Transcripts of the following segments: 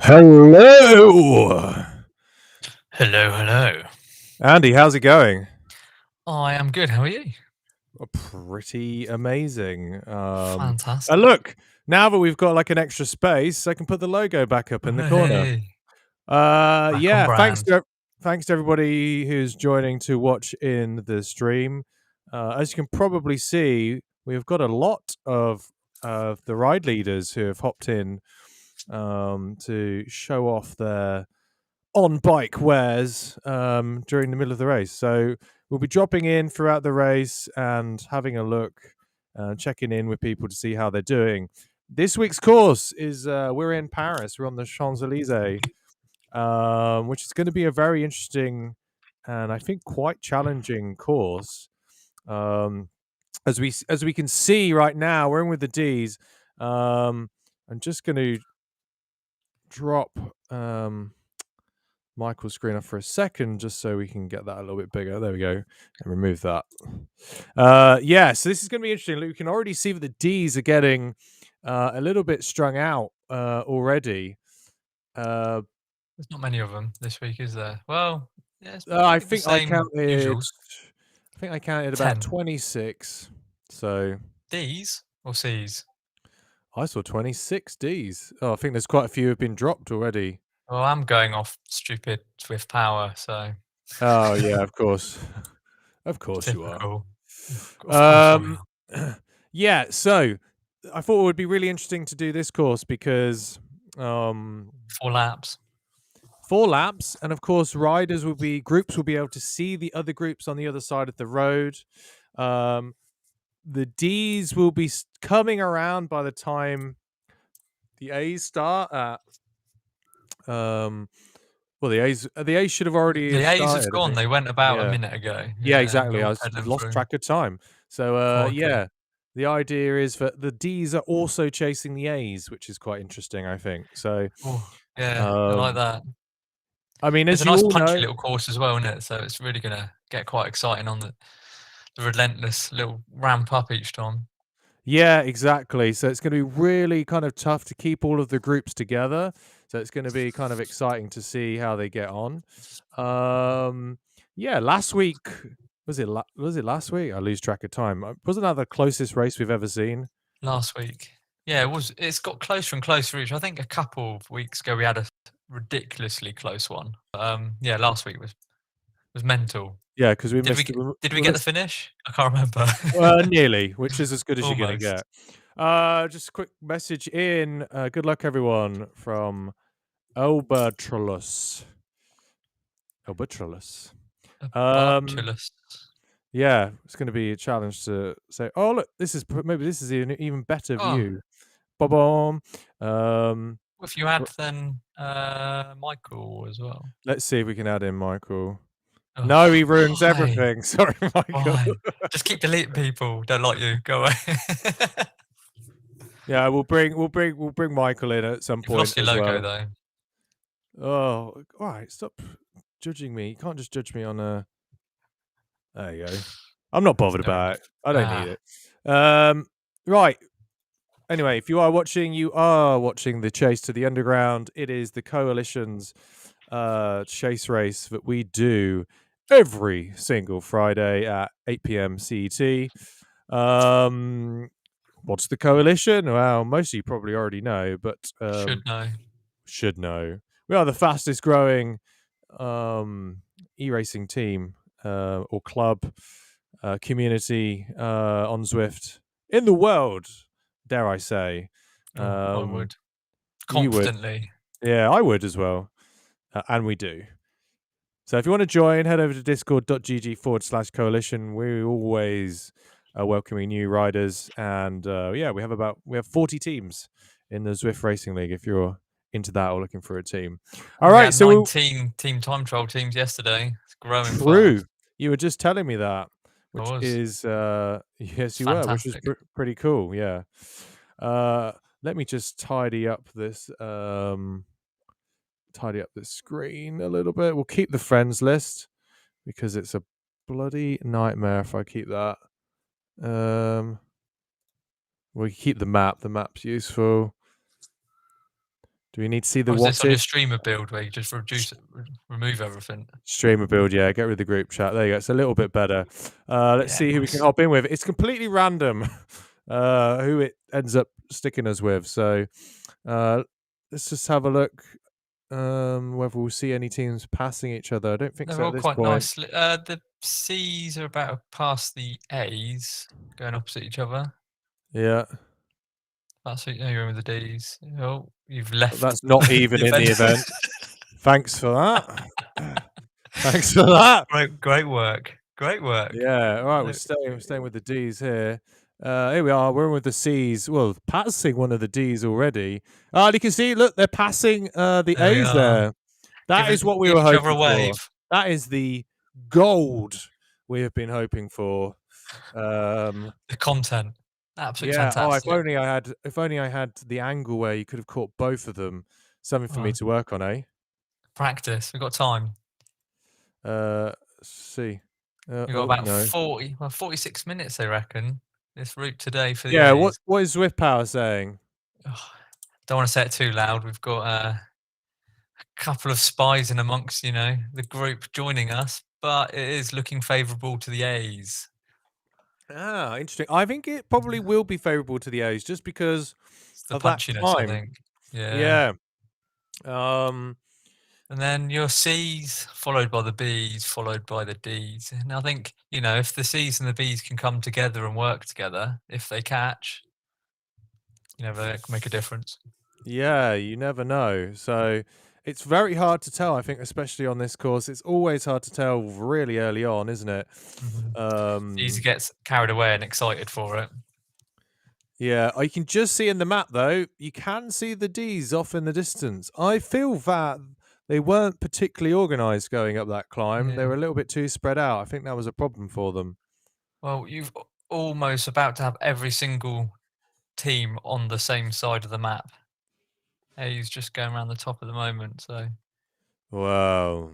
Hello, Hello, hello. Andy. How's it going? I am good. How are you? Pretty amazing. Fantastic. Look, now that we've got like an extra space, I can put the logo back up in the corner. Hey, back on Yeah. brand. Thanks to everybody who's joining to watch in the stream. As you can probably see, we've got a lot of the ride leaders who have hopped in to show off their on bike wares during the middle of the race. So we'll be dropping in throughout the race and having a look, checking in with people to see how they're doing. This week's course is we're in Paris. We're on the Champs Elysees, which is going to be a very interesting and I think quite challenging course. Um, as we can see right now, we're in with the D's. I'm just going to drop Michael's screen off for a second just so we can get that a little bit bigger. There we go. And remove that. So this is going to be interesting. We can already see that the D's are getting a little bit strung out already. There's not many of them this week, is there? Well, yeah, it's I probably the think I same counted. usuals. I think I counted about 10. 26. So D's or C's? I saw 26 D's. Oh, I think there's quite a few have been dropped already. Well, I'm going off stupid Swift power, so Oh yeah, of course, of course you are. typical. Of course I Um, will. yeah, so I thought it would be really interesting to do this course because 4 laps. 4 laps, and of course, groups will be able to see the other groups on the other side of the road. The D's will be coming around by the time the A's start at. Well, the A's should have already The A's have started, I gone. think. They went about a Yeah. minute ago. Yeah, Yeah, we're exactly. all I've pedaling lost through. track of time. So, Crikey. yeah, the idea is that the D's are also chasing the A's, which is quite interesting, I think. So, Oh, yeah, I like um, that. I mean, It's as a you nice all punchy know, little course as well, isn't it? So it's really gonna get quite exciting on the relentless little ramp up each time. yeah, exactly. So it's going to be really kind of tough to keep all of the groups together. So it's going to be kind of exciting to see how they get on. Yeah, last week was it? Was it last week? I lose track of time. Wasn't that the closest race we've ever seen? Last week. Yeah, it was. It's got closer and closer each. I think a couple of weeks ago we had a ridiculously close one. Yeah, last week was mental. Yeah, because we Did we missed. did we We get the missed finish? I can't remember. nearly, which is as good as you're going to Almost. get. Just a quick message in. Good luck, everyone, from Albatrolos. Albatrolos. Um, Bartulus. yeah, it's going to be a challenge to say, oh, look, maybe this is an even better Oh, view. Ba-bom. if you add then Michael as well. Let's see if we can add in Michael. No, he Oh, ruins why? everything. Sorry, Michael. Why? Just keep deleting people. Don't like you. Go away. Yeah, we'll bring Michael in at some You've point lost your as logo well. though. Oh, all right. Stop judging me. You can't just judge me on a. There you go. I'm not bothered Fair about enough. it. I don't need Ah, it. Right. Anyway, if you are watching the Chase to the Underground. It is the Coalition's chase race that we do every single Friday at 8 p.m. CET. What's the Coalition? Well, most of you probably already know, but should know. should know. We are the fastest growing e-racing team or club community on Zwift in the world, dare I say. Oh, I Um, would. you would. Confidently. Yeah, I would as well. And we do. So if you want to join, head over to discord.gg/coalition. We always are welcoming new riders. And yeah, we have 40 teams in the Zwift Racing League if you're into that or looking for a team. All We right, had so 19 team time trial teams yesterday. It's growing true. fast. You were just telling me that, I which was. is yes, It's you were, which is fantastic. pretty cool. Yeah. Let me just tidy up this screen a little bit. We'll keep the friends list because it's a bloody nightmare if I keep that. We keep the map. The map's useful. Do we need to see the Or is this on your wattage? streamer build where you just remove everything? Streamer build, yeah. Get rid of the group chat. There you go. It's a little bit better. Let's Yeah, see who we can nice. hop in with. It's completely random who it ends up sticking us with. So let's just have a look whether we'll see any teams passing each other. I don't think They're so all at this quite point. nice. The C's are about past the A's, going opposite each other. Yeah. That's it. You're in with the D's. Oh, you've left That's not the even in the event. event. Thanks for that. Thanks for that. Great work. Great work. Yeah. All right. No, We're staying with the D's here. Here we are. We're in with the C's. Well, passing one of the D's already. You can see. Look, they're passing the there we A's are. there. That is what we Give were each other a hoping for. wave. That is the gold we have been hoping for. The content. Absolutely Yeah. Oh, fantastic. if only I had the angle where you could have caught both of them. Something for me Well, to work on, eh? practice. We've got time. Let's see. We've got Oh about no. 46 minutes, they reckon, this route today for the Yeah. A's. What is Swift Power saying? Don't want to say it too loud. We've got a couple of spies in amongst, the group joining us, but it is looking favourable to the A's. Interesting. I think it probably will be favourable to the A's just because It's the of that punchiness, I climb. think. Yeah. Yeah. And then your C's, followed by the B's, followed by the D's. And I think, if the C's and the B's can come together and work together, if they catch, they can make a difference. Yeah, you never know. So it's very hard to tell, I think, especially on this course. It's always hard to tell really early on, isn't it? Easy gets carried away and excited for it. Yeah, I can just see in the map, though, you can see the D's off in the distance. I feel that they weren't particularly organised going up that climb. Yeah. They were a little bit too spread out. I think that was a problem for them. Well, you've almost about to have every single team on the same side of the map. He's just going around the top at the moment, so Wow.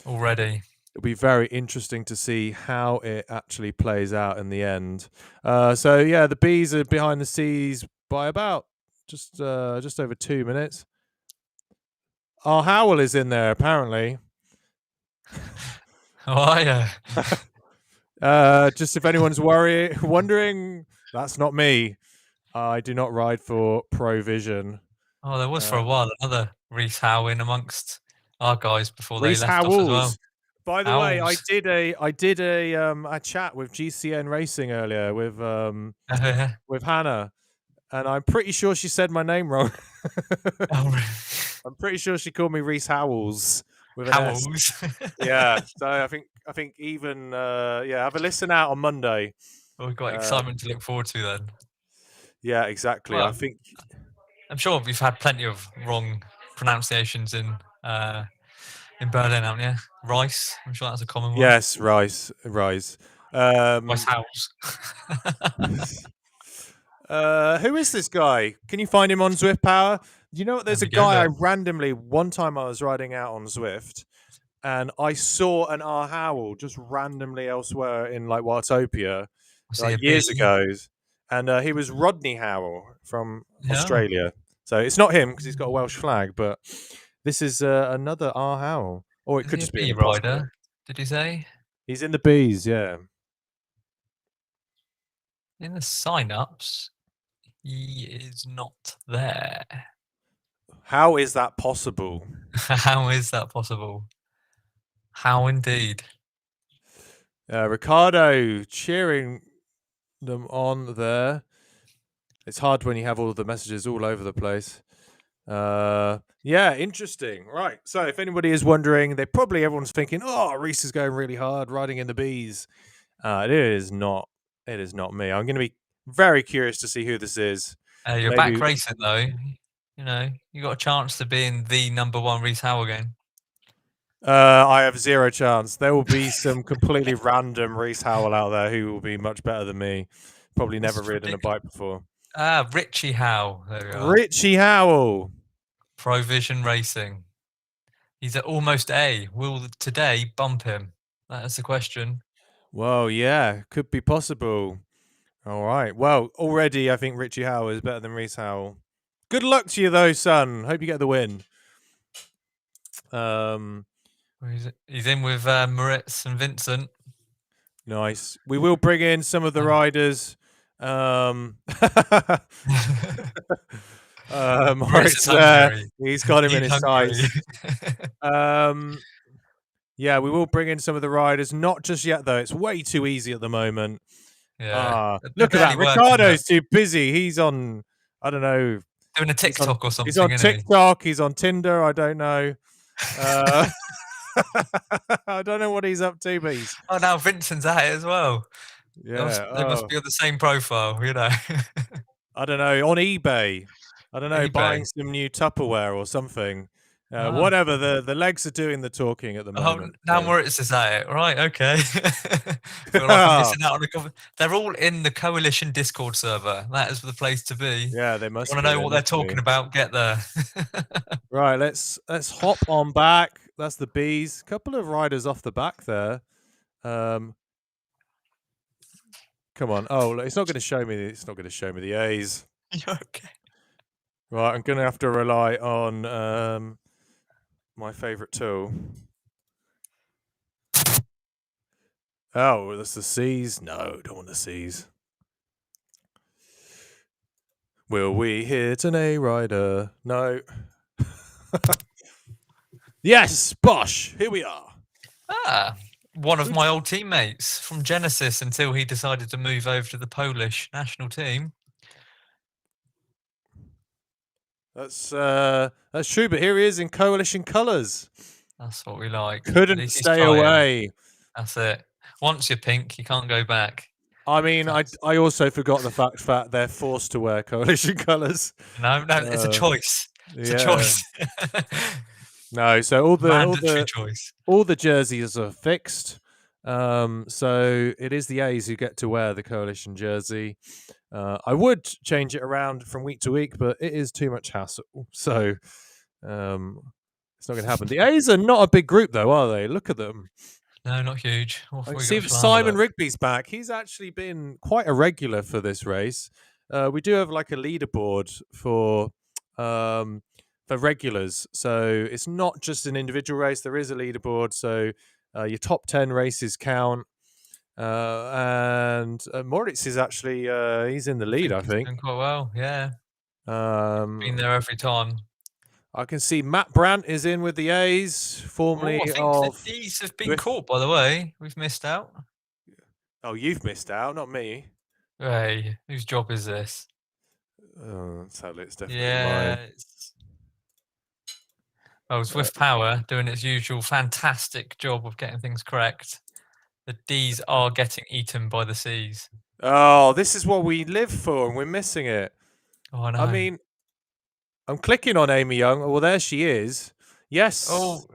already. It'll be very interesting to see how it actually plays out in the end. So yeah, the B's are behind the C's by about just over 2 minutes. Oh, Howell is in there apparently. Oh yeah. Just if anyone's wondering, that's not me. I do not ride for Provision. Oh, there was for a while another Reese Howe in amongst our guys before they Reese left off as well. Howells. By the way, I Howells. did a chat with GCN Racing earlier with Hannah, and I'm pretty sure she said my name wrong. I'm pretty sure she called me Reese Howells with an S. Howells. Yeah, so I think even have a listen out on Monday. Well, we've got excitement to look forward to then. Yeah, exactly. Well, I think I'm sure we've had plenty of wrong pronunciations in Berlin, haven't you? Rice. I'm sure that's a common one. yes, Rice. Rice House. Who is this guy? Can you find him on Zwift Power? You know what? There's a guy I randomly, one time I was riding out on Zwift and I saw an R. Howell just randomly elsewhere in like Watopia years ago. And he was Rodney Howell from Australia. So it's not him because he's got a Welsh flag, but this is another R. Howell. Or it could just be an rider. Did he say? He's in the B's, yeah. In the sign-ups, he is not there. How is that possible? How is that possible? How indeed? Ricardo cheering them on there. It's hard when you have all of the messages all over the place. Yeah, interesting. Right. So if anybody is wondering, everyone's thinking, oh, Reese is going really hard riding in the B's. It is not. It is not me. I'm going to be very curious to see who this is. You're back racing though. You got a chance to be in the number one Reese Howe again. I have zero chance. There will be some completely random Reese Howell out there who will be much better than me. Probably never ridden a bike before. Richie Howe. There we are. Richie Howell. Provision Racing. He's at almost A. Will today bump him? That's the question. Well, yeah, could be possible. All right. Well, already I think Richie Howell is better than Reese Howell. Good luck to you, though, son. Hope you get the win. He's in with Moritz and Vincent. Nice. We will bring in some of the riders. Moritz there. He's got him in his sights. Yeah, we will bring in some of the riders. Not just yet, though. It's way too easy at the moment. Yeah. Look at that. Ricardo's too busy. He's on, I don't know. Doing a TikTok or something. He's on TikTok. He's on Tinder. I don't know. I don't know what he's up to, but he's... Oh, now Vincent's at it as well. Yeah. They must be on the same profile, you know. I don't know. On eBay. I don't know, buying some new Tupperware or something. Whatever. The legs are doing the talking at the moment. Now Moritz is at it. Right, okay. Feel like I'm missing out on a They're all in the Coalition Discord server. That is the place to be. Yeah, they must. You want to know what they're talking about? Get there. Right, let's hop on back. That's the bees. Couple of riders off the back there. Come on. Oh, it's not going to show me. It's not going to show me the A's. You're okay. Right, I'm going to have to rely on my favorite tool. Oh, that's the C's. No, don't want the C's. Will we hit an A rider? No. Yes, Bosch. Here we are. One of my old teammates from Genesis until he decided to move over to the Polish national team. That's true, but here he is in Coalition colours. That's what we like. Couldn't stay away. That's it. Once you're pink, you can't go back. I mean, I also forgot the fact that they're forced to wear Coalition colours. No, it's a choice. It's a choice. No, so all the jerseys are fixed. So it is the A's who get to wear the Coalition jersey. I would change it around from week to week, but it is too much hassle. So it's not going to happen. The A's are not a big group, though, are they? Look at them. No, not huge. I see that Simon Rigby's back. He's actually been quite a regular for this race. We do have like a leaderboard for regulars, so it's not just an individual race. There is a leaderboard, so your top 10 races count. And Moritz is actually he's in the lead. I think doing quite well. Yeah, been there every time. I can see Matt Brandt is in with the A's, formerly of. These have been caught, by the way. We've missed out. Oh, you've missed out, not me. Hey, whose job is this? Sadly, it's definitely mine. Well, it's with Power doing its usual fantastic job of getting things correct. The D's are getting eaten by the C's. Oh, this is what we live for, and we're missing it. Oh, I know. I mean, I'm clicking on Amy Young. Well, there she is. Yes. Oh,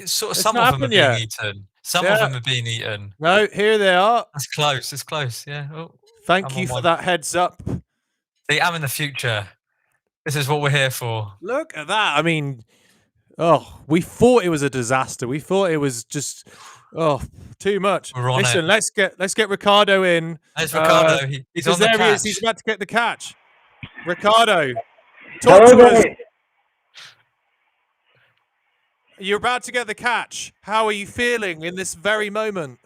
sort of. Some of them are being eaten. Some of them are being eaten. No, here they are. That's close. It's close. Yeah. Oh, thank you for that heads up. See, I'm in the future. This is what we're here for. Look at that. I mean, we thought it was a disaster. We thought it was just too much. Listen, let's get Ricardo in. There's Ricardo. He's on the catch. There he is. He's about to get the catch. Ricardo, talk to us. You're about to get the catch. How are you feeling in this very moment?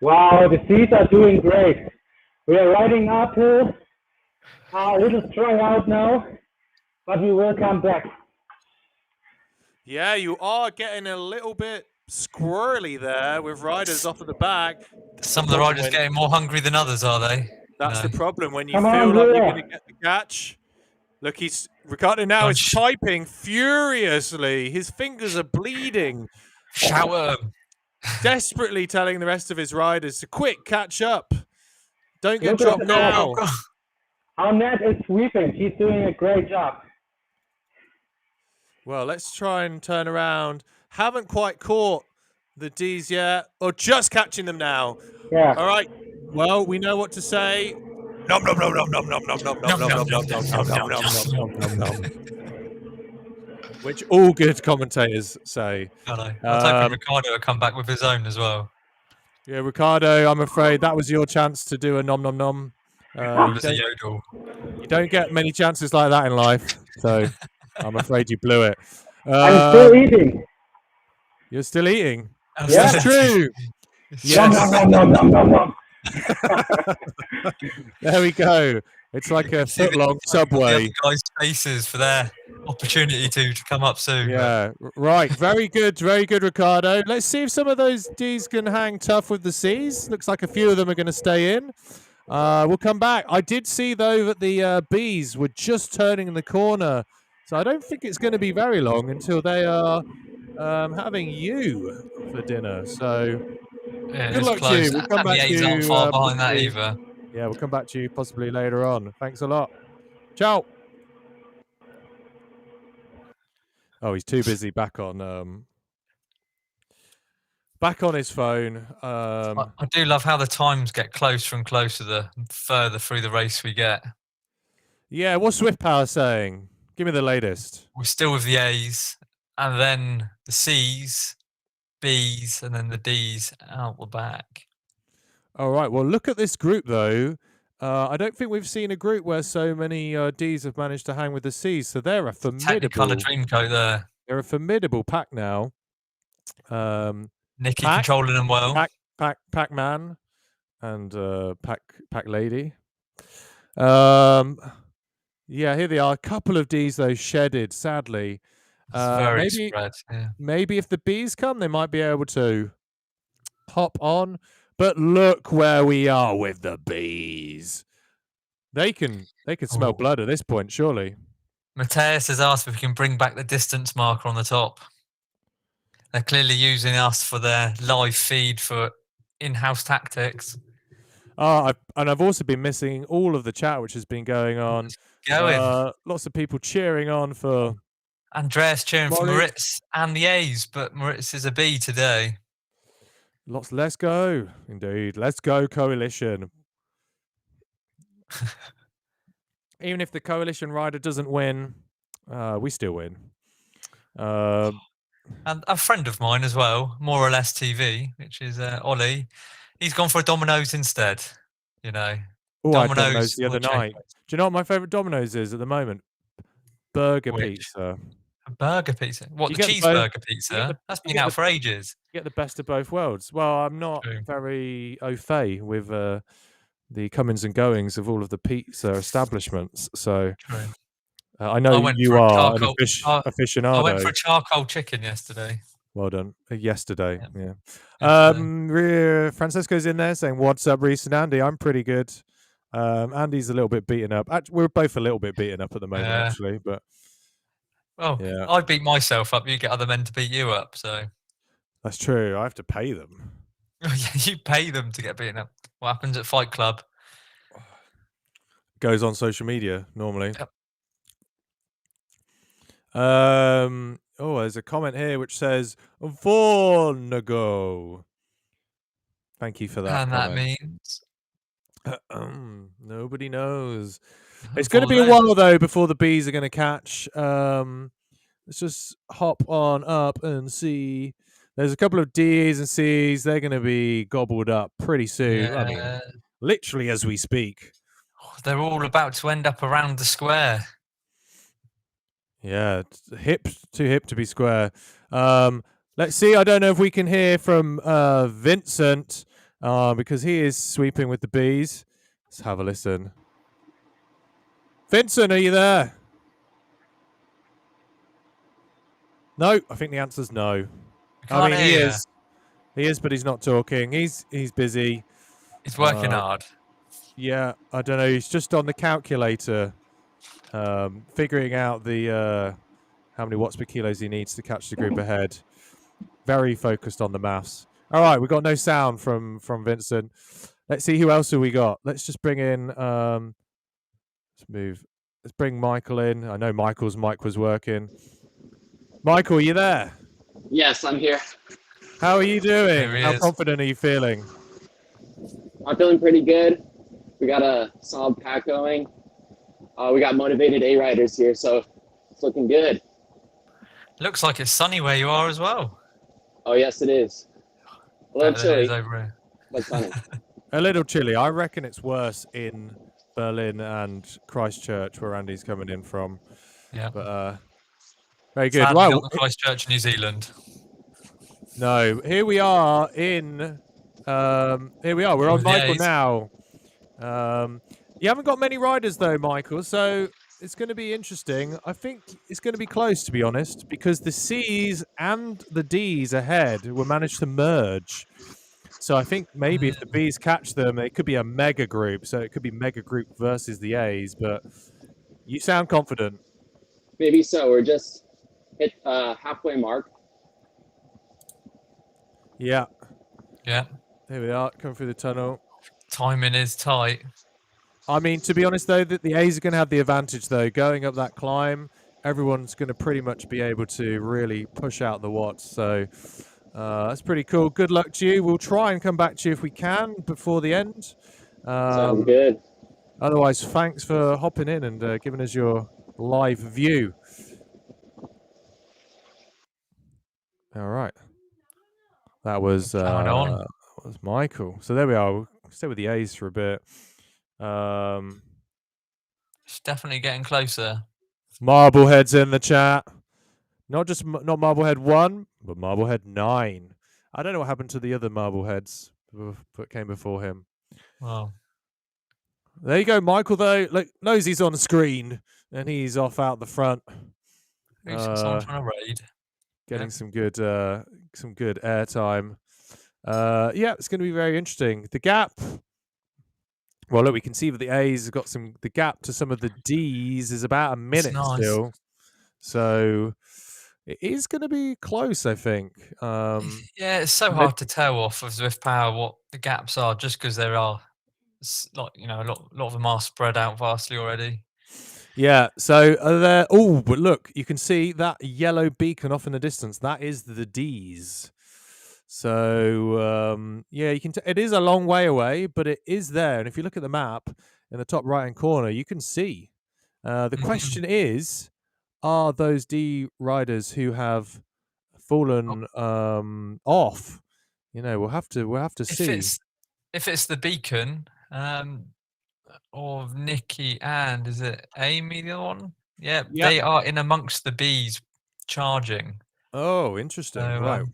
Wow, the C's are doing great. We are riding uphill. A little strung out now, but we will come back. Yeah, you are getting a little bit squirrely there with riders off of the back. Some of the riders getting more hungry than others, are they? That's the problem when you feel like you're going to get the catch. Look, Ricardo now is typing furiously. His fingers are bleeding. Shower him. Desperately telling the rest of his riders to quick catch up. Don't get dropped now. Annette is sweeping. She's doing a great job. Well, let's try and turn around. Haven't quite caught the D's yet, or just catching them now. Yeah. All right. Well, we know what to say. Nom nom nom nom nom nom nom nom nom nom nom nom nom nom nom nom. Which all good commentators say. I know. I was hoping Ricardo would come back with his own as well. Yeah, Ricardo, I'm afraid that was your chance to do a nom nom nom. It was a yodel. You don't get many chances like that in life, so I'm afraid you blew it. I'm still eating. You're still eating. Yeah. That's true. Nom, Yes. nom, nom, nom, nom, nom. There we go. It's like a foot-long The subway. other guys' faces for their opportunity to come up soon. Yeah, right. Very good, Ricardo. Let's see if some of those Ds can hang tough with the Cs. Looks like a few of them are going to stay in. We'll come back. I did see, though, that the Bs were just turning the corner. So I don't think it's going to be very long until they are having you for dinner. So Yeah, good it's luck to close. you. We'll come And the back to A's aren't you. far behind that Possibly. either. Yeah, we'll come back to you possibly later on. Thanks a lot. Ciao. Oh, he's too busy back on his phone. I do love how the times get closer and closer the further through the race we get. Yeah, what's Swift Power saying? Give me the latest. We're still with the A's, and then the C's, B's, and then the D's out the back. All right. Well, look at this group, though. I don't think we've seen a group where so many Ds have managed to hang with the Cs. So they're a formidable. Technicolor Dreamcoat there. They're a formidable pack now. Nicky Pac, controlling them well. Pac-Man, and Pac Lady. Yeah, here they are. A couple of Ds though shedded, sadly. It's very spread. Yeah. Maybe if the Bs come, they might be able to hop on. But look where we are with the Bs. They can smell blood at this point, surely. Mateus has asked if we can bring back the distance marker on the top. They're clearly using us for their live feed for in-house tactics. And I've also been missing all of the chat which has been going on. Lots of people cheering on for Andreas cheering for Moritz and the A's, but Moritz is a B today. Let's go. Indeed. Let's go, Coalition. Even if the Coalition rider doesn't win, we still win. And a friend of mine as well, More or Less TV, which is Ollie, he's gone for a Domino's instead. You know, I had Domino's the other night. Do you know what my favourite Domino's is at the moment? Burger pizza. A burger pizza? What, the cheeseburger pizza? That's been out for ages. You get the best of both worlds. Well, I'm not very au fait with the comings and goings of all of the pizza establishments. So I know you are an aficionado. I went for a charcoal chicken yesterday. Well done. Yesterday, yeah. Francesco's in there saying, "What's up, Reese and Andy? I'm pretty good." Andy's a little bit beaten up. We're both a little bit beaten up at the moment, actually. But I beat myself up. You get other men to beat you up, so that's true. I have to pay them. You pay them to get beaten up. What happens at Fight Club? Goes on social media normally. Yep. There's a comment here which says Vornago. Thank you for that. And that means nobody knows. It's going to be a while though before the Bs are going to catch. Let's just hop on up and see. There's a couple of Ds and Cs. They're going to be gobbled up pretty soon. Yeah. I mean, literally as we speak. They're all about to end up around the square. Yeah, too hip to be square. Let's see. I don't know if we can hear from Vincent because he is sweeping with the Bs. Let's have a listen. Vincent, are you there? No, I think the answer's no. I mean, he is. He is, but he's not talking. He's busy. He's working hard. Yeah, I don't know. He's just on the calculator, figuring out the how many watts per kilos he needs to catch the group ahead. Very focused on the maths. All right, we've got no sound from Vincent. Let's see who else have we got. Let's just bring in. Let's bring Michael in. I know Michael's mic was working. Michael, are you there? Yes, I'm here. How are you doing? How confident are you feeling? I'm feeling pretty good. We got a solid pack going. We got motivated A riders here, so it's looking good. Looks like it's sunny where you are as well. Oh yes, it is. A little chilly, over here. but sunny. A little chilly. I reckon it's worse in Berlin and Christchurch, where Andy's coming in from. Yeah. But very good. Sadly, Right. not the Christchurch, New Zealand. No, here we are in. Here we are. We're on the Michael A's. now. You haven't got many riders though, Michael. So it's going to be interesting. I think it's going to be close, to be honest, because the C's and the D's ahead will manage to merge. So I think maybe if the B's catch them, it could be a mega group. So it could be mega group versus the A's. But you sound confident. Maybe so. We're just hit halfway mark. Yeah. Yeah. Here we are, coming through the tunnel. Timing is tight. I mean, to be honest, though, that the A's are going to have the advantage, though. Going up that climb, everyone's going to pretty much be able to really push out the watts. So that's pretty cool. Good luck to you. We'll try and come back to you if we can before the end. Sounds good. Otherwise, thanks for hopping in and giving us your live view. All right. That was Michael. So there we are. We'll stay with the A's for a bit. It's definitely getting closer. Marblehead's in the chat. Not Marblehead 1, but Marblehead 9. I don't know what happened to the other Marbleheads that came before him. Wow. There you go, Michael, though. Look, Nosey's on screen, and he's off out the front. Who's someone trying to raid? Getting some good airtime. Yeah, it's going to be very interesting. The gap. Well, look, we can see that the A's have got the gap to some of the D's is about a minute still. So it is going to be close, I think. Yeah, it's so hard to tell off of Zwift Power what the gaps are, just because there are, like, a lot of them are spread out vastly already. Yeah, so there. Oh, but look, you can see that yellow beacon off in the distance. That is the D's. So yeah, you can. It is a long way away, but it is there. And if you look at the map in the top right-hand corner, you can see. The question is, are those D riders who have fallen off? We'll have to see. If it's the beacon, or Nikki and is it Amy the other one? Yeah, Yep. they are in amongst the bees charging. Oh, interesting. So, right.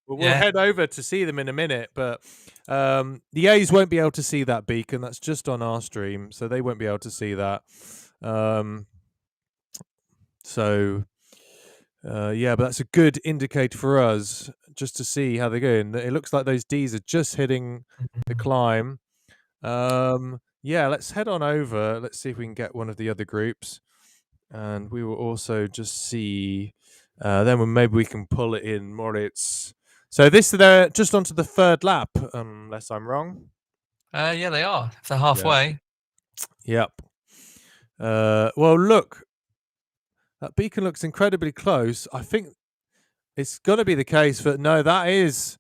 We'll head over to see them in a minute, but the A's won't be able to see that beacon. That's just on our stream, so they won't be able to see that. Yeah, but that's a good indicator for us just to see how they're going. It looks like those D's are just hitting the climb. Yeah, let's head on over. Let's see if we can get one of the other groups, and we will also just see. Then maybe we can pull it in Moritz. So they're just onto the third lap, unless I'm wrong. Yeah, they are. If they're halfway. Yep. Well, look, that beacon looks incredibly close. I think it's got to be the case, but no, that is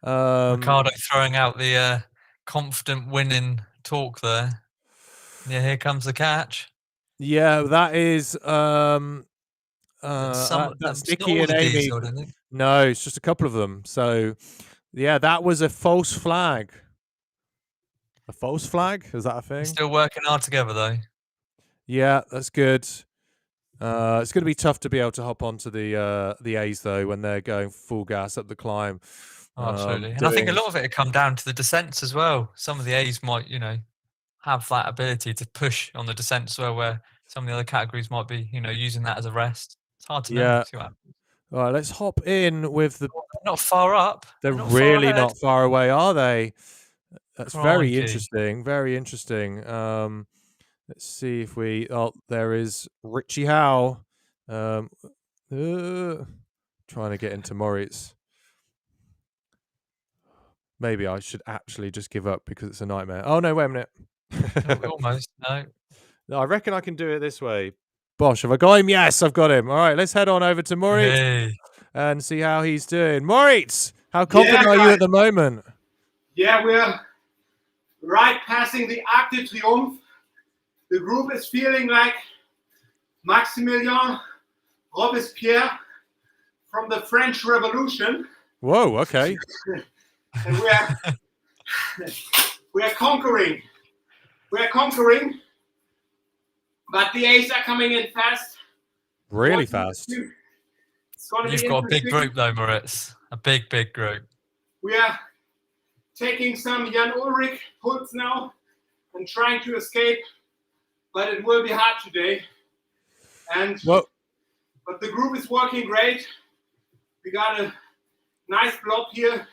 Ricardo throwing out the confident winning talk there. Yeah, here comes the catch. Yeah, that is that's Nicky and Amy. Diesel, no, it's just a couple of them. So yeah, that was a false flag. A false flag? Is that a thing? They're still working hard together though. Yeah, that's good. It's going to be tough to be able to hop onto the A's though when they're going full gas up the climb. Oh, absolutely, and I think a lot of it come down to the descents as well. Some of the A's might, have that ability to push on the descent as well, where some of the other categories might be, using that as a rest. It's hard to know. Yeah. See what happens. All right, let's hop in with the. They're not far up. They're really not far away, are they? That's Crikey. very interesting. Very interesting. Let's see if we. Oh, there is Richie Howe. Trying to get into Moritz. Maybe I should actually just give up because it's a nightmare. Oh no! Wait a minute. Almost no. No, I reckon I can do it this way. Bosh, have I got him? Yes, I've got him. All right, let's head on over to Moritz and see how he's doing. Moritz, how confident are you at the moment? Yeah, we're right passing the Arc de Triomphe. The group is feeling like Maximilien Robespierre from the French Revolution. Whoa, okay. And we are conquering. we're conquering, but the A's are coming in fast. Really fast. It's going to be You've got a big interesting. group though, Moritz. A big group. We are taking some Jan Ulrich pulls now and trying to escape, but it will be hard today. And Well, but the group is working great. We got a nice blob here.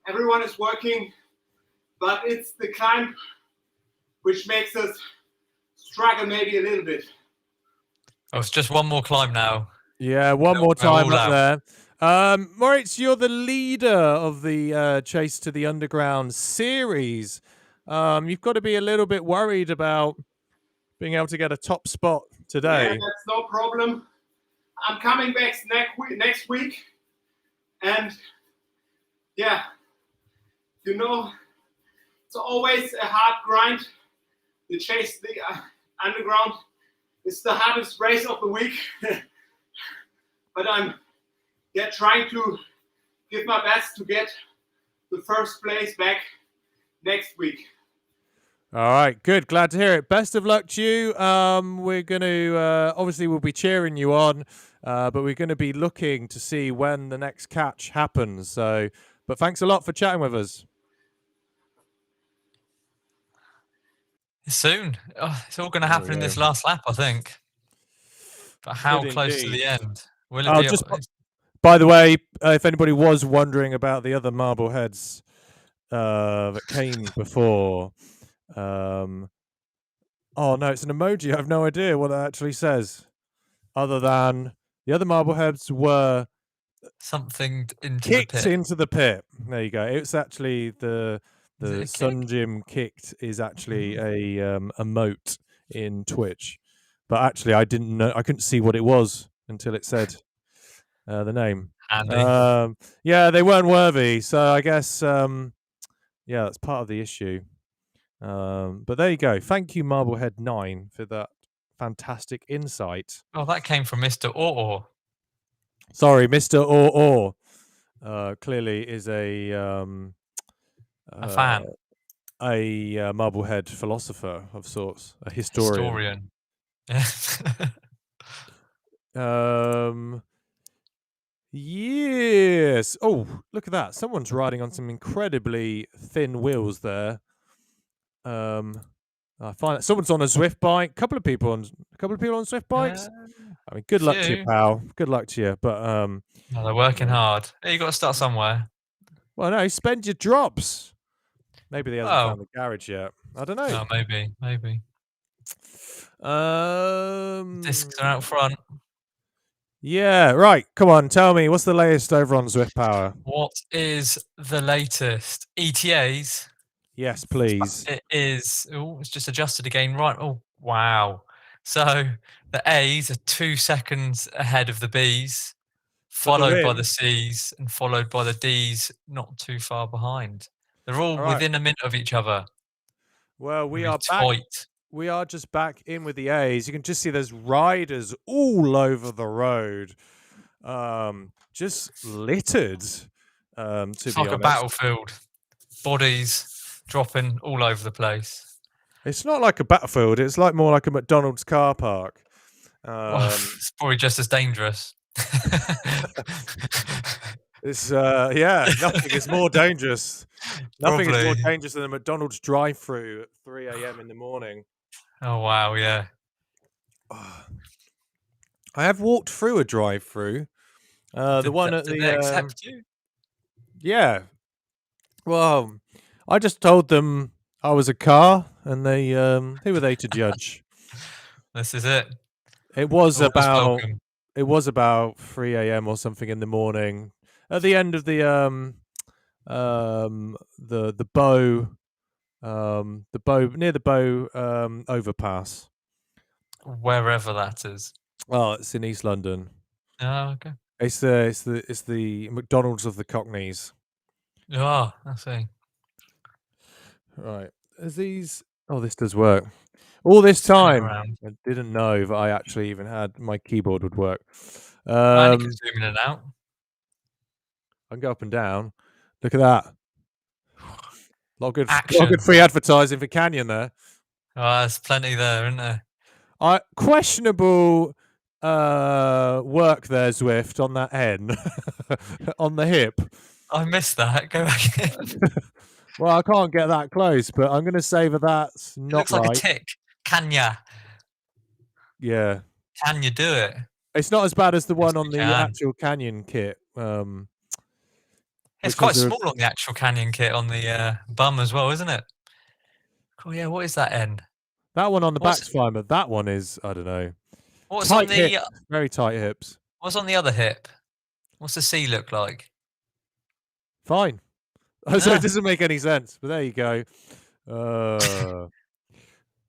Everyone is working, but it's the climb which makes us struggle maybe a little bit. Oh, it's just one more climb now. yeah, one more We're time all up out. there. Moritz, you're the leader of the Chase to the Underground series. You've got to be a little bit worried about being able to get a top spot Yeah, today. that's no problem. I'm coming back next week, and yeah, you know, it's always a hard grind. The Chase the Underground is the hardest race of the week, but I'm trying to give my best to get the first place back next week. All right, good. Glad to hear it. Best of luck to you. We're going to obviously we'll be cheering you on, but we're going to be looking to see when the next catch happens. So, but thanks a lot for chatting with us. Soon. Oh, it's all going to There happen we in this go. last lap, I think. But how Could close to indeed. the end? Will Oh, it be? just by the way, if anybody was wondering about the other Marbleheads that came before, oh no, it's an emoji. I have no idea what it actually says, other than the other Marbleheads were something into kicked the pit? into the pit. There you go. It's actually the Is it a Sun Gym kicked is actually a emote in Twitch, but actually I didn't know. I couldn't see what it was until it said the name. Handy. Yeah, they weren't worthy, so I guess yeah, that's part of the issue. But there you go. Thank you, Marblehead9, for that fantastic insight. Oh, that came from Mr. Or. Sorry, Mr. Or clearly is a fan. a Marblehead philosopher of sorts, a historian. Yes. Oh, look at that! Someone's riding on some incredibly thin wheels there. I find that someone's on a Zwift bike. A couple of people on Zwift bikes. I mean, good luck to you, few. pal. Good luck to you. But No, they're working hard. Hey, you got to start somewhere. well, no, spend your drops. Maybe they hasn't Oh. found the garage yet. I don't know. Oh, maybe. Discs are out front. Yeah, right. Come on, tell me, what's the latest over on Zwift Power? What is the latest? ETAs? Yes, please. It is. Oh, it's just adjusted again. Right. Oh, wow. So the A's are 2 seconds ahead of the B's, followed by the C's, and followed by the D's, not too far behind. They're all right. within a minute of each other. Well, we Very are back. tight. We are just back in with the A's. You can just see there's riders all over the road, just littered. To It's be like a honest, battlefield. Bodies dropping all over the place. it's not like a battlefield. It's like more like a McDonald's car park. It's probably just as dangerous. It's yeah, nothing is more dangerous. Nothing is more Probably. dangerous than a McDonald's drive-through at 3 a.m. in the morning. Oh wow, yeah. I have walked through a drive-through. The one at Did the they accept you? yeah. Well, I just told them I was a car, and they who were they to judge? This is it. It was Always about welcome. 3 a.m. or something in the morning, at the end of the bow near the bow overpass. Wherever that is. Oh, it's in East London. Oh, okay. It's the McDonald's of the Cockneys. Oh, I see. Right. This does work. All this time, around. I didn't know that I actually even had my keyboard would work. And you can zoom in and out. I can go up and down. Look at that. A lot of good Action. free advertising for Canyon there. Oh, there's plenty there, isn't there? Questionable work there, Zwift, on that N. On the hip. I missed that. Go back in. Well, I can't get that close, but I'm going to say that that's It not looks right. like a tick. Can ya? Yeah. Can you do it? It's not as bad as the Yes, one on we the can. actual Canyon kit. It's which quite was a- small on the actual Canyon kit on the bum as well, isn't it? Oh yeah, what is that N? That one on the What's- back's fine, but that one is, I don't know. What's Tight on the hip. Very tight hips. What's on the other hip? What's the C look like? Fine. So it doesn't make any sense, but there you go. There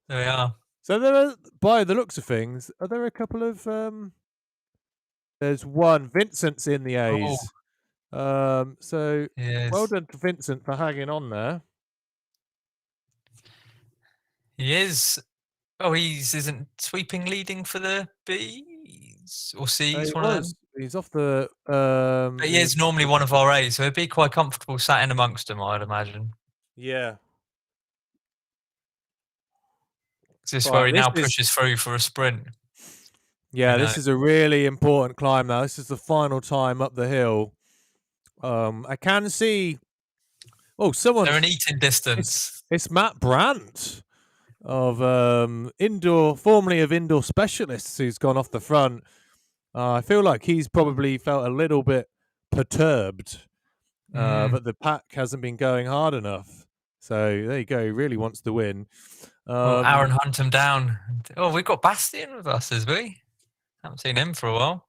we are. So there are, by the looks of things, are there a couple of there's one. Vincent's in the A's. So Yes. well done to Vincent for hanging on there. He is. Oh, isn't sweeping leading for the B's or C's, one of them. He's off the But he is normally one of our A's, so it'd be quite comfortable sat in amongst them, I'd imagine. Yeah. This is Right, where he this now is- pushes through for a sprint. Yeah, I this know. is a really important climb now. This is the final time up the hill. I can see. Oh, someone. They're an eating distance. It's Matt Brandt of formerly of Indoor Specialists, who's gone off the front. I feel like he's probably felt a little bit perturbed that the pack hasn't been going hard enough. So there you go. He really wants to win. Aaron hunt him down. Oh, we've got Bastian with us, has we? Haven't seen him for a while.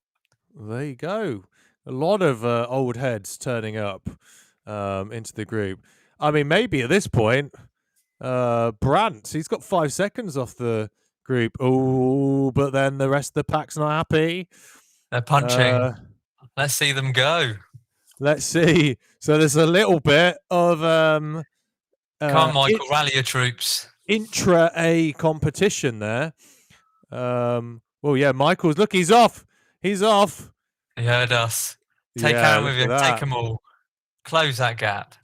There you go. A lot of old heads turning up into the group. I mean, maybe at this point, Brandt, he's got 5 seconds off the group. Oh, but then the rest of the pack's not happy. They're punching. Let's see them go. Let's see. So there's a little bit of Come on, Michael, rally your troops. Intra-A competition there. Well, yeah, Michael's, look, he's off. He's off. He heard us. Take Aaron with you. look at Take that. them all. Close that gap.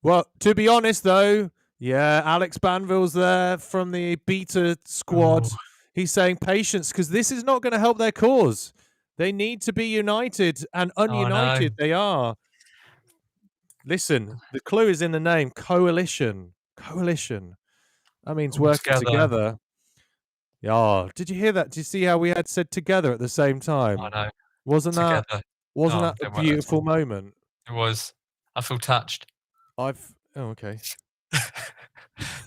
Well, to be honest, though, yeah, Alex Banville's there from the beta squad. Oh. He's saying patience, because this is not going to help their cause. They need to be united, and ununited they are. Listen, the clue is in the name, coalition. Coalition. That means All working together. together. Yeah. Did you hear that? Did you see how we had said together at the same time? I know. Wasn't Together. that Oh, a don't worry, that's beautiful fine. moment? It was. I feel touched. Oh, okay.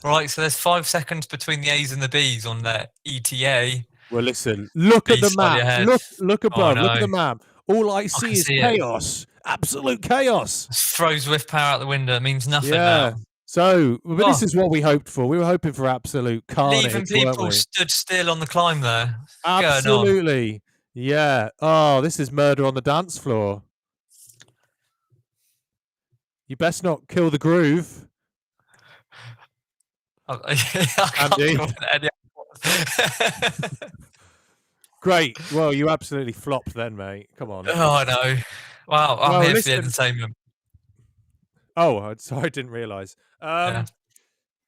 Right, so there's 5 seconds between the A's and the B's on their ETA. Well, listen. Look at the B's slightly ahead. map. Look above. Oh, Look at no. the map. All I see can is see it. chaos. Absolute chaos. Throws with power out the window. It means nothing Yeah. now. So, but this Oh. is what we hoped for. We were hoping for absolute carnage, Leaving weren't people we? stood still on the climb there. What's going on? Absolutely. Yeah. Oh, this is murder on the dance floor. You best not kill the groove. I can't Andy. think of any other- Great. Well, you absolutely flopped then, mate. Come on. Oh, I know. Wow, I'm Well, here listen. for the entertainment. Oh, sorry, I didn't realise. Yeah.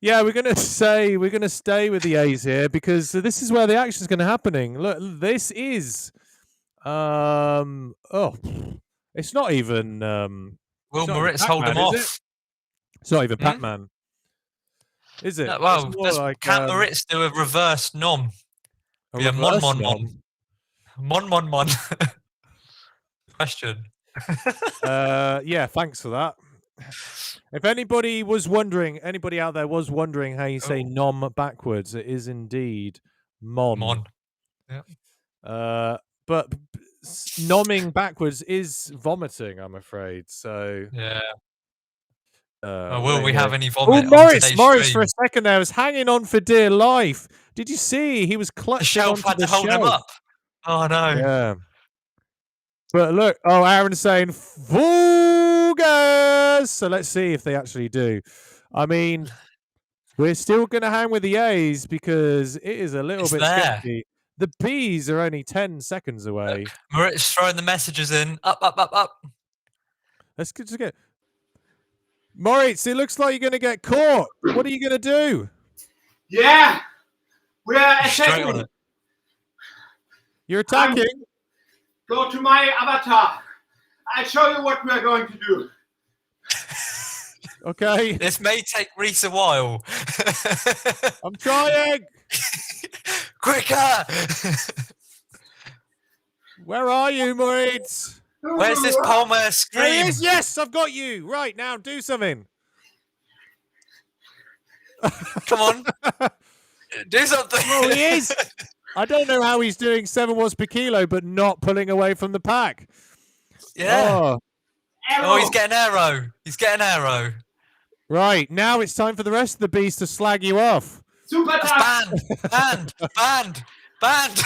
Yeah, we're gonna stay with the A's here because this is where the action's gonna happening. Look, this is it's not even Will it's not Moritz even hold them Pac-Man, is off? It's not even Hmm? Pac-Man. Is it? No, It's well, more like, can Moritz do a reverse nom? a Be a mon reverse mon nom. mon. Mon mon mon. Question. Yeah, thanks for that. If anybody out there was wondering how you say Oh. nom backwards, it is indeed mon. Mon. But nomming backwards is vomiting, I'm afraid. So, Yeah. there Will we you have go. any Oh, vomit? on Morris today's for a stream? second there was hanging on for dear life. Did you see? He was The clutching shelf onto had the to hold him shelf. up. Oh no. Yeah. But look, Aaron's saying Vugas. So let's see if they actually do. I mean, we're still going to hang with the A's because it is a little It's bit there. sketchy. The B's are only 10 seconds away. Moritz throwing the messages in. Up, up, up, up. Let's just get. Moritz, it looks like you're going to get caught. What are you going to do? Yeah, We are Straight on attacking. it. You're attacking. Go to my avatar. I'll show you what we are going to do. Okay. This may take Reese a while. I'm trying. Quicker! Where are you, Moritz? Where's this Palmer There he scream? is. Yes, I've got you. Right, now do something. Come on. Do something. Well, he is. I don't know how he's doing 7 watts per kilo, but not pulling away from the pack. Yeah. Oh, Oh, he's getting arrow. He's getting arrow. right. Now it's time for the rest of the bees to slag you off. Super That's tough. banned. Banned.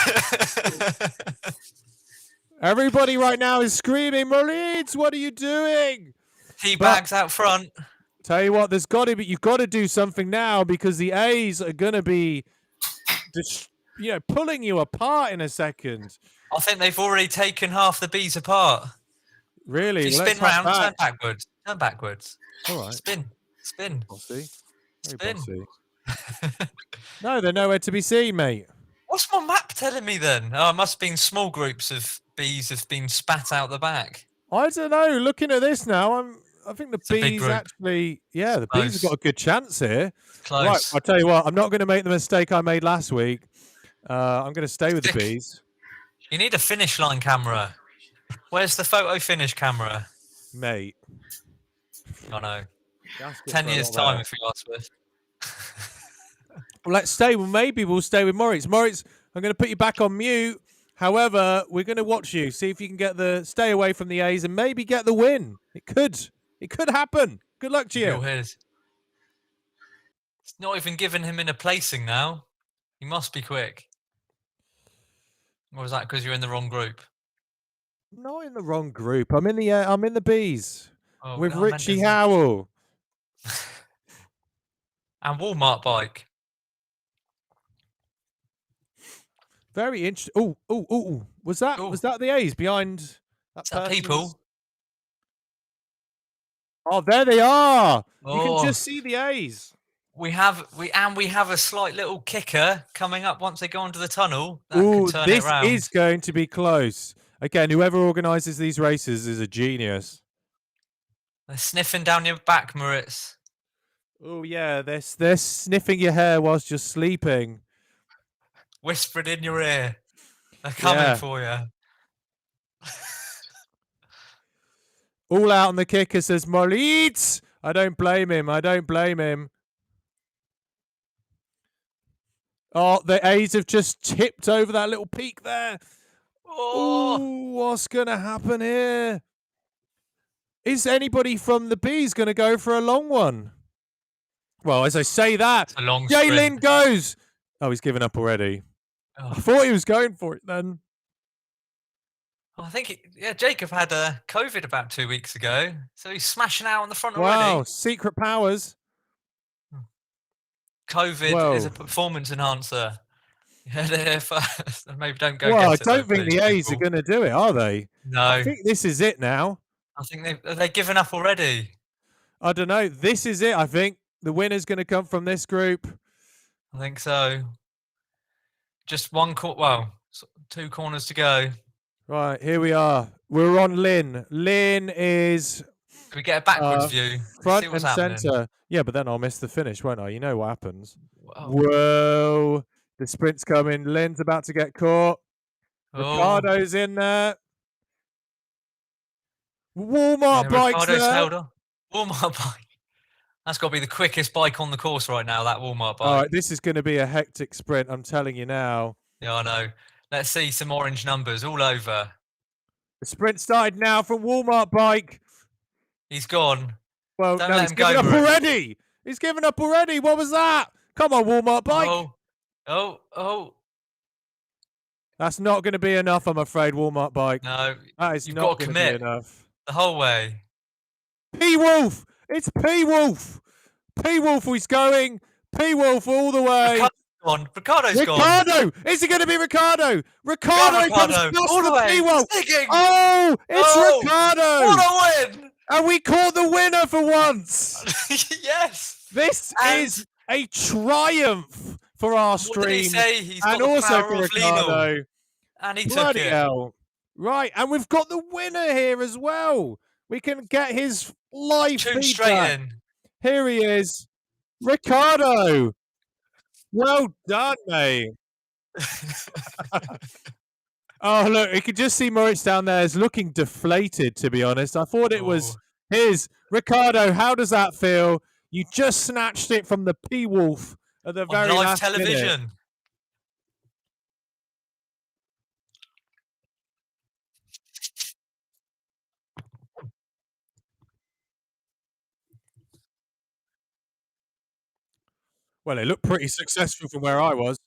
Everybody right now is screaming, Moritz, what are you doing? Tea bags out front. Tell you what, you've got to do something now because the A's are going to be, pulling you apart in a second. I think they've already taken half the bees apart. Really? If you Let's spin have round, that. turn backwards. Turn backwards. All right. Spin. Bossy. Spin. Very bossy. No, they're nowhere to be seen, mate. What's my map telling me then? Oh, it must have been small groups of bees have been spat out the back. I don't know. Looking at this now, I think the a big bees group. actually, the bees have Close. got a good chance here. Close. Right, I'll tell you what, I'm not going to make the mistake I made last week. I'm going to stay with the Stick. bees. You need a finish line camera. Where's the photo finish camera? Mate. I know. That's good 10 for a years lot time better. if you ask Swift. Well, let's stay. Well, maybe we'll stay with Moritz. Moritz, I'm going to put you back on mute. However, we're going to watch you, see if you can stay away from the A's and maybe get the win. It could happen. Good luck to You're you. his. It's not even giving him in a placing now. He must be quick. Or was that because you're in the wrong group? Not in the wrong group. I'm in the bees Oh, with I meant Richie as- Howell. And Walmart bike. Very interesting. Oh! Was that the A's behind that Is that person's- people? Oh, there they are. You Oh. can just see the A's. We have a slight little kicker coming up once they go into the tunnel. That Ooh, could turn this it round. is going to be close. Again, whoever organises these races is a genius. They're sniffing down your back, Moritz. Oh yeah, they're sniffing your hair whilst you're sleeping. Whispered in your ear. They're coming Yeah. for you. All out on the kicker says Moritz. I don't blame him. Oh, the A's have just tipped over that little peak there. Oh, Ooh, what's going to happen here? Is anybody from the B's going to go for a long one? Well, as I say that, it's a long Jalen sprint. goes. Oh, he's given up already. I Oh, thought he was going for it then. I think, Jacob had COVID about 2 weeks ago. So he's smashing out on the front Wow, already. secret powers. COVID is a Whoa. performance enhancer. Yeah, there first. Maybe don't go Well, I get it. though, don't think please, the A's are people. going to do it, are they? No, I think this is it now. I think they've given up already. I don't know. This is it. I think the winner's going to come from this group. I think so. Just two corners to go. Right, here we are. We're on Lynn. Lynn is Can we get a backwards view? front See and what's happening? centre. Yeah, but then I'll miss the finish, won't I? You know what happens. Whoa. Whoa. The sprint's coming. Lynn's about to get caught. Oh. Ricardo's in there. Yeah, Walmart bikes Ricardo's there. held on. Walmart bike. That's got to be the quickest bike on the course right now, that Walmart bike. All right, this is going to be a hectic sprint, I'm telling you now. Yeah, I know. Let's see some orange numbers all over. The sprint started now from Walmart bike. He's gone. Well, Don't no, let he's him go, given up Maurice. already. He's given up already. What was that? Come on, Walmart bike. Oh. That's not going to be enough, I'm afraid, Walmart bike. No, That is you've not gotta going to be commit. enough. the whole way. P-Wolf! It's P-Wolf! P-Wolf is going. P-Wolf all the way. Ricardo's gone. Ricardo! Is it going to be Ricardo? Ricardo comes Ricardo. past All the the way. P-Wolf. Sticking. Oh, it's Oh, Ricardo! What a win! And we caught the winner for once. Yes. This And is a triumph for our What did he stream say? He's got and the also power for of Lino. Ricardo. And he took Bloody it. hell. Right, and we've got the winner here as well. We can get his live Tune straight feedback. in. Here he is, Ricardo. Well done, mate. Oh, look, you can just see Moritz down there is looking deflated, to be honest. I thought it was his. Ricardo, how does that feel? You just snatched it from the P-Wolf at the On very live last minute. television. Well, it looked pretty successful from where I was.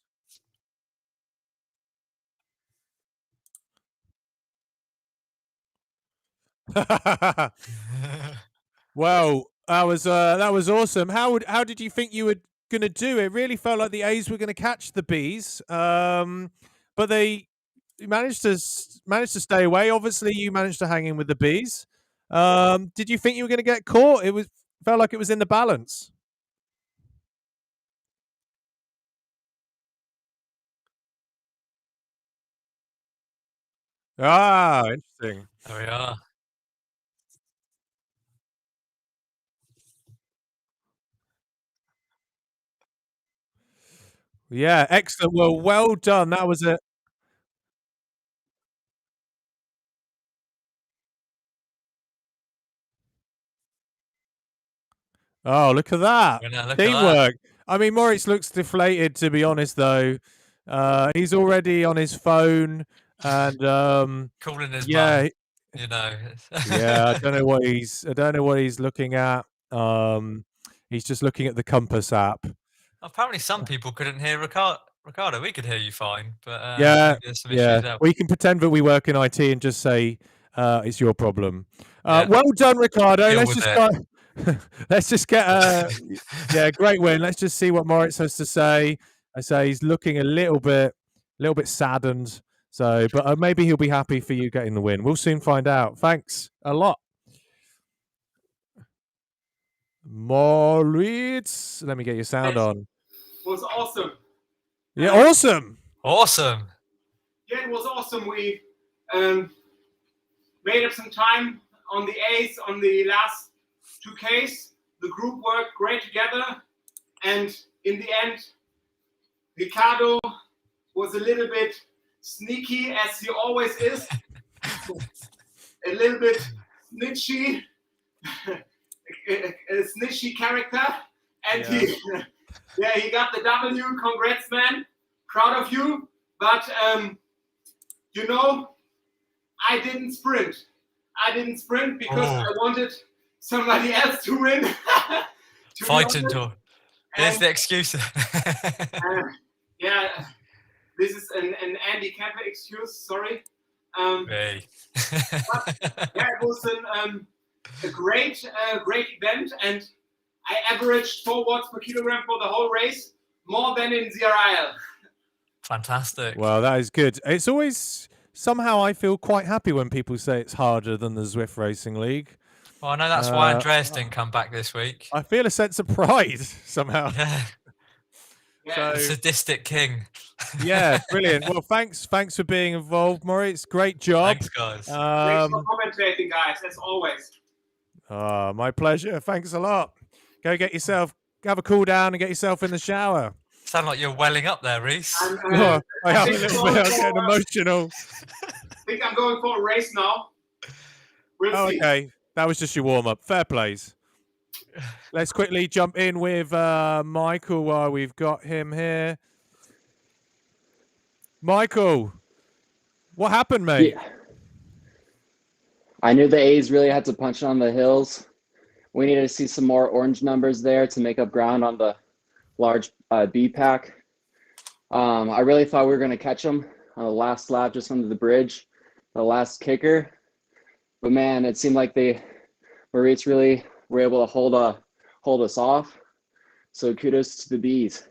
Well, that was awesome. How did you think you were going to do? It really felt like the A's were going to catch the Bs, but they managed to stay away. Obviously, you managed to hang in with the Bs. Did you think you were going to get caught? It felt like it was in the balance. Ah, interesting. There we are. Yeah, excellent. Well done. That was it. Oh, look at that. Look at that. Teamwork. I mean, Moritz looks deflated, to be honest, though. He's already on his phone and Calling his yeah, mum, you know. yeah, I don't know what he's looking at. He's just looking at the Compass app. Apparently, some people couldn't hear Ricardo. We could hear you fine, but Yeah, maybe there's some issues there. We can pretend that we work in IT and just say it's your problem. Yeah. Well done, Ricardo. Deal Let's with just it. go. Let's just get yeah, great win. Let's just see what Moritz has to say. I say he's looking a little bit saddened. So, but maybe he'll be happy for you getting the win. We'll soon find out. Thanks a lot, Moritz. Let me get your sound on. It was awesome. Yeah, awesome. Awesome. Yeah, it was awesome. We made up some time on the A's on the last 2Ks. The group worked great together, and in the end, Ricardo was a little bit sneaky, as he always is, a little bit snitchy, a snitchy character, and he got the W. Congrats, man! Proud of you. But you know, I didn't sprint. Because I wanted somebody else to win. Fighting tour. There's the excuse. Yeah, this is an Andy Camper excuse. Sorry. Hey. Yeah, it was a great event, and I averaged 4 watts per kilogram for the whole race, more than in ZRL. Fantastic. Well, that is good. It's always somehow I feel quite happy when people say it's harder than the Zwift Racing League. Well, I know that's why Andreas didn't come back this week. I feel a sense of pride somehow. Yeah. Yeah. The sadistic king. Yeah, brilliant. Well, thanks for being involved, Moritz. Great job. Thanks, guys. Thanks for commentating, guys, as always. My pleasure. Thanks a lot. Go get yourself, have a cool down and get yourself in the shower. Sound like you're welling up there, Reese. I am a little bit. I'm getting emotional. I think I'm going for a race now. We'll see. Okay. That was just your warm-up. Fair plays. Let's quickly jump in with Michael while we've got him here. Michael, what happened, mate? Yeah. I knew the A's really had to punch on the hills. We needed to see some more orange numbers there to make up ground on the large B pack. I really thought we were going to catch them on the last lap just under the bridge, the last kicker. But man, it seemed like Moritz really were able to hold us off. So kudos to the Bees.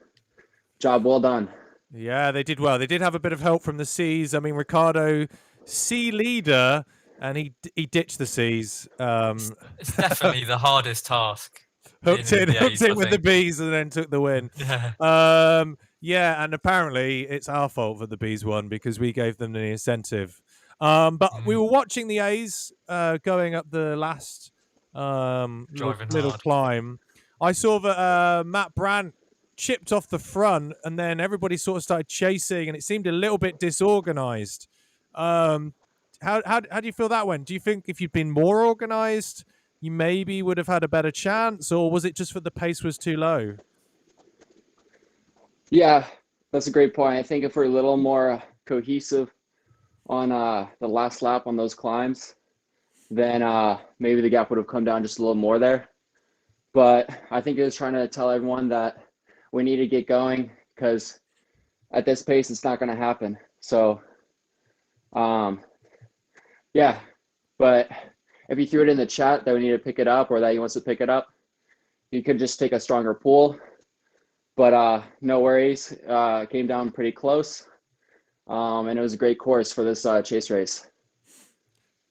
Job well done. Yeah, they did well. They did have a bit of help from the C's. I mean, Ricardo, C leader, and he ditched the C's. It's definitely the hardest task. hooked in the in A's, I with the think. bees and then took the win. Yeah. Yeah, and apparently it's our fault that the bees won because we gave them the incentive. But we were watching the A's going up the last Driving little hard. climb. I saw that Matt Brandt chipped off the front, and then everybody sort of started chasing, and it seemed a little bit disorganized. How do you feel that went? Do you think if you'd been more organized, you maybe would have had a better chance, or was it just that the pace was too low? Yeah, that's a great point. I think if we're a little more cohesive on the last lap on those climbs, then maybe the gap would have come down just a little more there. But I think it was trying to tell everyone that we need to get going because at this pace, it's not going to happen. So, yeah. But if you threw it in the chat that we need to pick it up or that he wants to pick it up, you could just take a stronger pull. But no worries. Came down pretty close. And it was a great course for this chase race.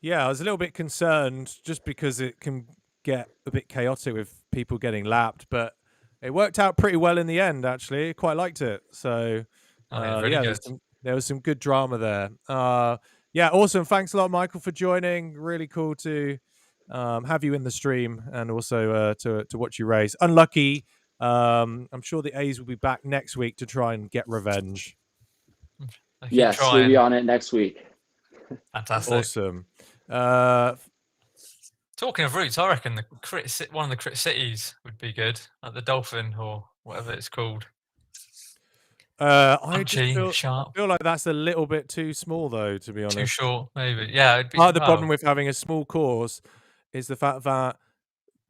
Yeah, I was a little bit concerned just because it can get a bit chaotic with people getting lapped, but it worked out pretty well in the end, actually. I quite liked it. So, Really yeah, good. there was some good drama there. Yeah, awesome. Thanks a lot, Michael, for joining. Really cool to have you in the stream and also to watch you race. Unlucky. I'm sure the A's will be back next week to try and get revenge. Yes, trying. we'll be on it next week. Fantastic. Awesome. Talking of routes, I reckon one of the crit cities would be good, like the Dolphin or whatever it's called. I just Punchy, feel sharp. like that's a little bit too small, though, to be honest. Too short, maybe. Yeah, it'd be. Part of the problem with having a small course is the fact that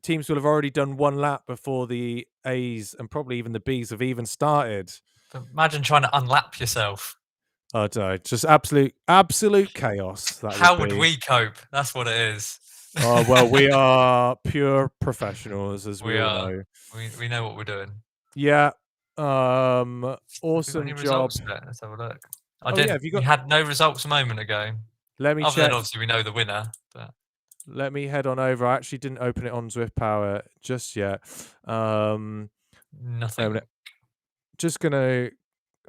teams will have already done one lap before the A's and probably even the B's have even started. But imagine trying to unlap yourself. I don't know, just absolute chaos. How would we cope? That's what it is. Oh well, we are pure professionals, as we all know. We know what we're doing. Yeah. Awesome job. Results there? Let's have a look. We had no results a moment ago. Let me Other check. than obviously we know the winner, but let me head on over. I actually didn't open it on Zwift Power just yet. Nothing. Just gonna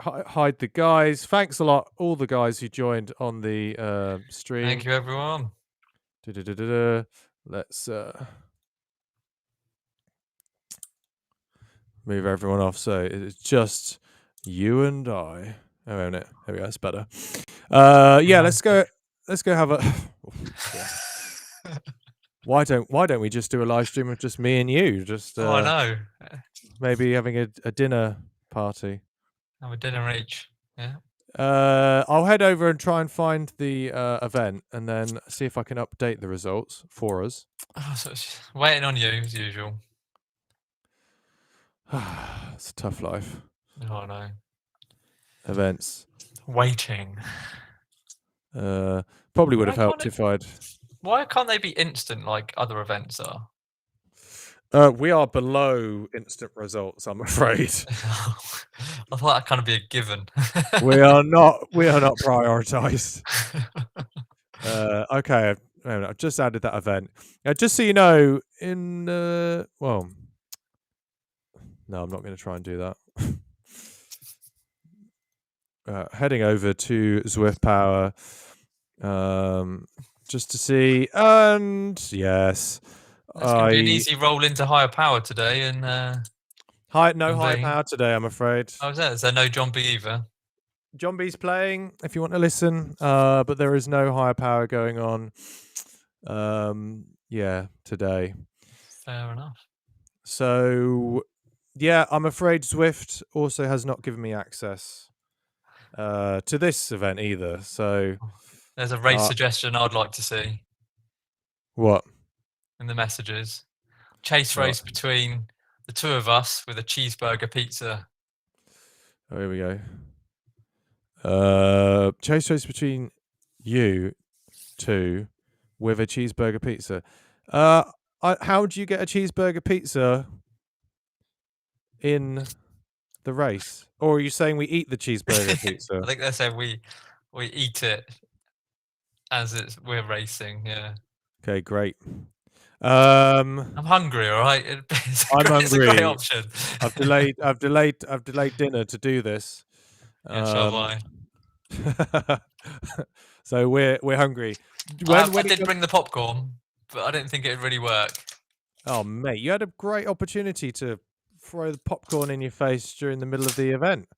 hide the guys. Thanks a lot, all the guys who joined on the stream. Thank you, everyone. Let's move everyone off so it's just you and I. Oh, wait a minute. There we go. That's better. Yeah, let's go have a. Why don't we just do a live stream of just me and you? Just I know. Maybe having a dinner party. Have a dinner each. Yeah. I'll head over and try and find the event and then see if I can update the results for us. Oh, so it's waiting on you as usual. It's a tough life. Oh, I know. Events. Waiting. Probably would have helped if I'd. Why can't they be instant like other events are? We are below instant results, I'm afraid. I thought that'd kind of be a given. we are not prioritized. Okay, I've just added that event. Just so you know, well, no, I'm not going to try and do that. Heading over to Zwift Power, just to see, and yes. It's going to be an easy roll into higher power today, and high power today, I'm afraid. Oh, is there no John B either? John B's playing if you want to listen, but there is no higher power going on. Yeah, today. Fair enough. So, yeah, I'm afraid Zwift also has not given me access to this event either. So, there's a race suggestion I'd like to see. What? In the messages, chase race between the two of us with a cheeseburger pizza. Oh, here we go. Chase race between you two with a cheeseburger pizza. How do you get a cheeseburger pizza in the race? Or are you saying we eat the cheeseburger pizza? I think they say we eat it as we're racing. Yeah. Okay, great. Um, I'm hungry. All right, it's I'm it's a great hungry. option. I've delayed dinner to do this. Yeah, so have I. So we're hungry. I When it did comes, bring the popcorn, but I didn't think it'd really work. oh mate, you had a great opportunity to throw the popcorn in your face during the middle of the event.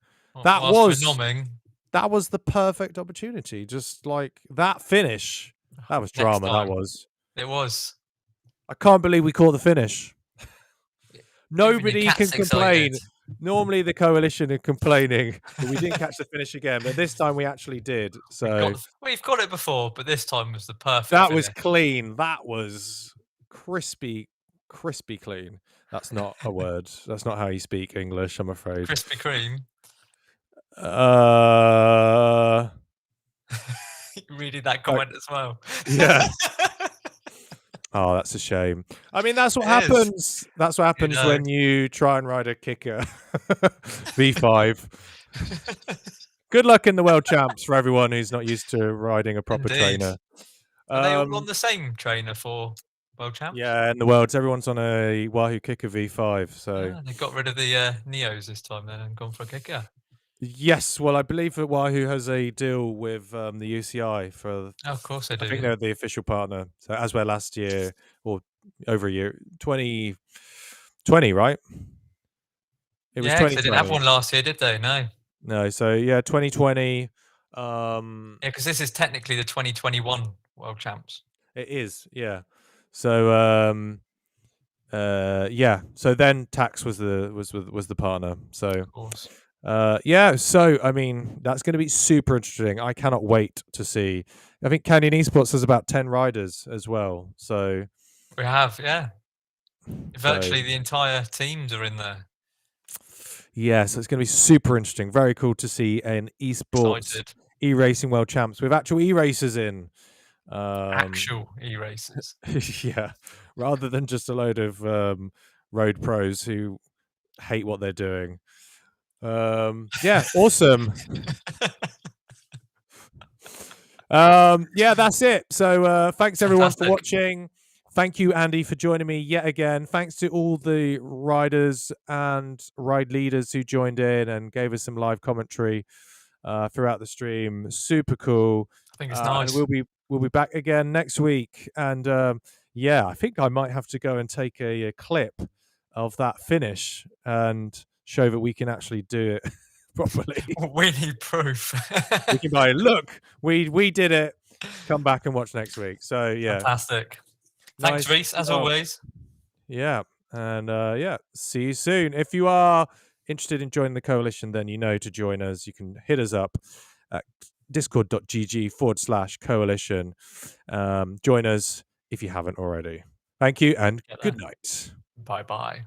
That Whilst we're was nomming, that was the perfect opportunity. Just like that finish. That was next drama. That time. was. It was. I can't believe we caught the finish. Even Nobody your can cat's complain. excited. Normally the coalition are complaining that we didn't catch the finish again, but this time we actually did. So We've got it before, but this time was the perfect that finish. was clean. That was crispy clean. That's not a word. That's not how you speak English, I'm afraid. Krispy Kreme. Reading that comment as well. Yeah. Oh, that's a shame. I mean, that's what It is. happens. That's what happens know. when you try and ride a kicker V5. Good luck in the World Champs for everyone who's not used to riding a proper Indeed. trainer. Are they all on the same trainer for World Champs? Yeah, in the world, everyone's on a Wahoo Kicker V5. So They got rid of the Neos this time then and gone for a kicker. yes, well, I believe that Wahoo has a deal with the UCI for. Oh, of course they do. I think they're the official partner. So as were last year or over a year, 2020, right? It was 'cause they 2020. didn't have one last year, did they? No. No, so yeah, 2020. Yeah, because this is technically the 2021 World Champs. It is, yeah. So yeah. So then Tax was the partner. So Of course. yeah. So I mean, that's going to be super interesting. I cannot wait to see. I think Canyon Esports has about 10 riders as well. So We have, yeah. Virtually the entire teams are in there. yeah, so it's going to be super interesting. Very cool to see an esports Excited. e-racing world champs with actual e-racers in. Actual e-races. Yeah, rather than just a load of road pros who hate what they're doing. Yeah, awesome. Yeah, that's it. So thanks everyone for watching. Thank you, Andy, for joining me yet again. Thanks to all the riders and ride leaders who joined in and gave us some live commentary throughout the stream. Super cool. I think it's nice. And we'll be back again next week. And yeah, I think I might have to go and take a clip of that finish and show that we can actually do it properly. We need proof. We can buy. Look, we did it. Come back and watch next week. So yeah, fantastic. Thanks, Reese, as always. Yeah, and yeah, see you soon. If you are interested in joining the coalition, then you know to join us. You can hit us up at discord.gg/coalition. Join us if you haven't already. Thank you and good night. Bye-bye.